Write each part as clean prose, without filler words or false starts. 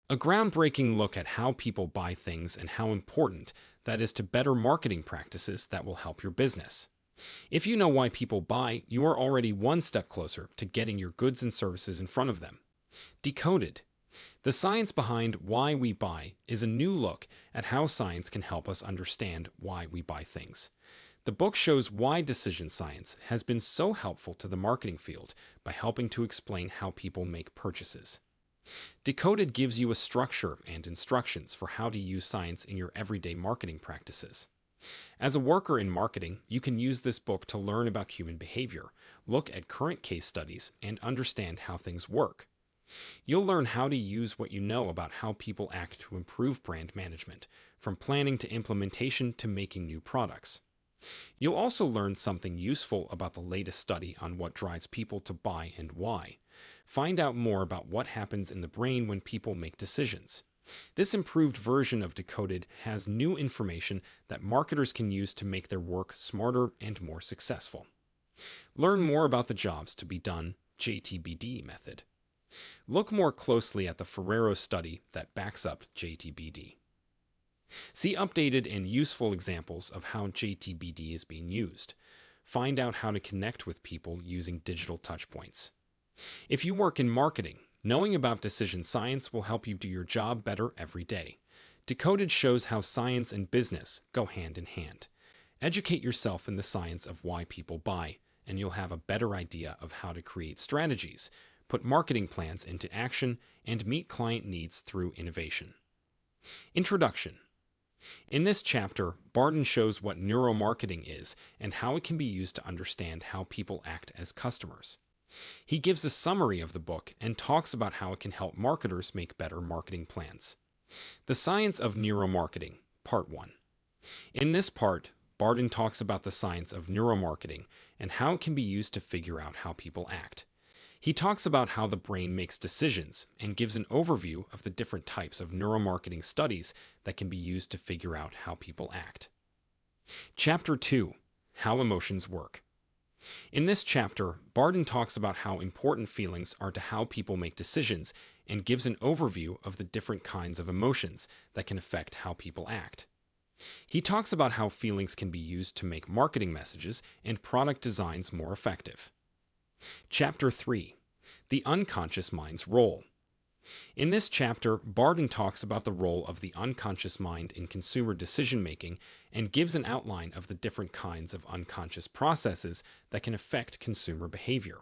A groundbreaking look at how people buy things and how important that is to better marketing practices that will help your business. If you know why people buy, you are already one step closer to getting your goods and services in front of them. Decoded. The science behind why we buy is a new look at how science can help us understand why we buy things. The book shows why decision science has been so helpful to the marketing field by helping to explain how people make purchases. Decoded gives you a structure and instructions for how to use science in your everyday marketing practices. As a worker in marketing, you can use this book to learn about human behavior, look at current case studies, and understand how things work. You'll learn how to use what you know about how people act to improve brand management, from planning to implementation to making new products. You'll also learn something useful about the latest study on what drives people to buy and why. Find out more about what happens in the brain when people make decisions. This improved version of Decoded has new information that marketers can use to make their work smarter and more successful. Learn more about the jobs to be done JTBD method. Look more closely at the Ferrero study that backs up JTBD. See updated and useful examples of how JTBD is being used. Find out how to connect with people using digital touchpoints. If you work in marketing, knowing about decision science will help you do your job better every day. Decoded shows how science and business go hand in hand. Educate yourself in the science of why people buy, and you'll have a better idea of how to create strategies, put marketing plans into action, and meet client needs through innovation. Introduction. In this chapter, Barden shows what neuromarketing is and how it can be used to understand how people act as customers. He gives a summary of the book and talks about how it can help marketers make better marketing plans. The Science of Neuromarketing, Part 1. In this part, Barden talks about the science of neuromarketing and how it can be used to figure out how people act. He talks about how the brain makes decisions and gives an overview of the different types of neuromarketing studies that can be used to figure out how people act. Chapter 2. How Emotions Work. In this chapter, Barden talks about how important feelings are to how people make decisions and gives an overview of the different kinds of emotions that can affect how people act. He talks about how feelings can be used to make marketing messages and product designs more effective. Chapter 3. The Unconscious Mind's Role. In this chapter, Barden talks about the role of the unconscious mind in consumer decision-making and gives an outline of the different kinds of unconscious processes that can affect consumer behavior.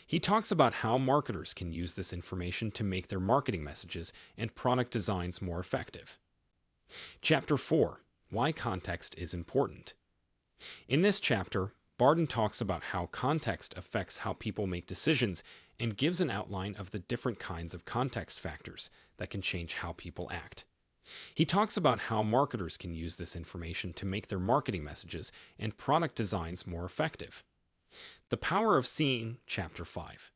He talks about how marketers can use this information to make their marketing messages and product designs more effective. Chapter 4. Why Context is Important. In this chapter, Barden talks about how context affects how people make decisions and gives an outline of the different kinds of context factors that can change how people act. He talks about how marketers can use this information to make their marketing messages and product designs more effective. The Power of Seeing, Chapter 5.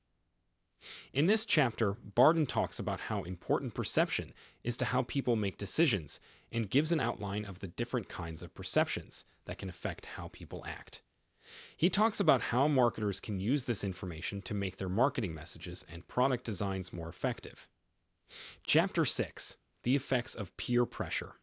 In this chapter, Barden talks about how important perception is to how people make decisions and gives an outline of the different kinds of perceptions that can affect how people act. He talks about how marketers can use this information to make their marketing messages and product designs more effective. Chapter 6. The Effects of Peer Pressure.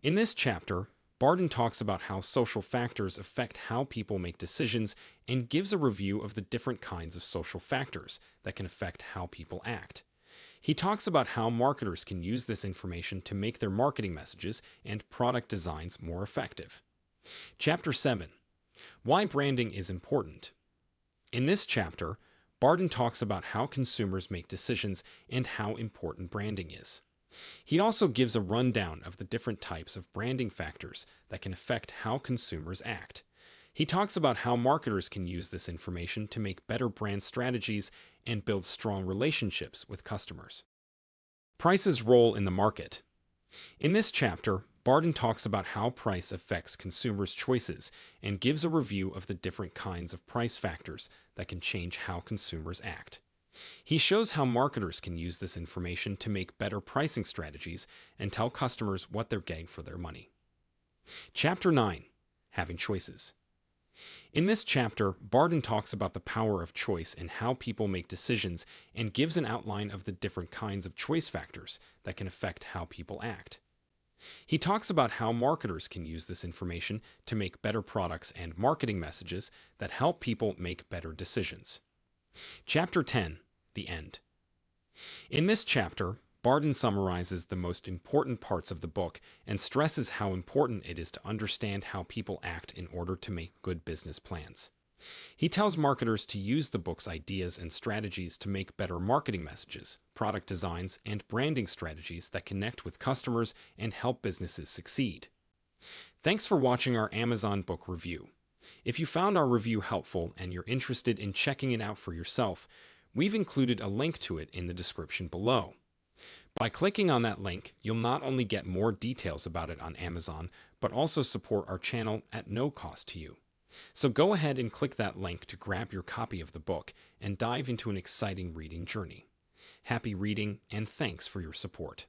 In this chapter, Barden talks about how social factors affect how people make decisions and gives a review of the different kinds of social factors that can affect how people act. He talks about how marketers can use this information to make their marketing messages and product designs more effective. Chapter 7. Why Branding is Important. In this chapter, Barden talks about how consumers make decisions and how important branding is. He also gives a rundown of the different types of branding factors that can affect how consumers act. He talks about how marketers can use this information to make better brand strategies and build strong relationships with customers. Price's role in the market. In this chapter, Barden talks about how price affects consumers' choices and gives a review of the different kinds of price factors that can change how consumers act. He shows how marketers can use this information to make better pricing strategies and tell customers what they're getting for their money. Chapter 9. Having Choices. In this chapter, Barden talks about the power of choice and how people make decisions and gives an outline of the different kinds of choice factors that can affect how people act. He talks about how marketers can use this information to make better products and marketing messages that help people make better decisions. Chapter 10: The End. In this chapter, Barden summarizes the most important parts of the book and stresses how important it is to understand how people act in order to make good business plans. He tells marketers to use the book's ideas and strategies to make better marketing messages, product designs, and branding strategies that connect with customers and help businesses succeed. Thanks for watching our Amazon book review. If you found our review helpful and you're interested in checking it out for yourself, we've included a link to it in the description below. By clicking on that link, you'll not only get more details about it on Amazon, but also support our channel at no cost to you. So go ahead and click that link to grab your copy of the book and dive into an exciting reading journey. Happy reading, and thanks for your support.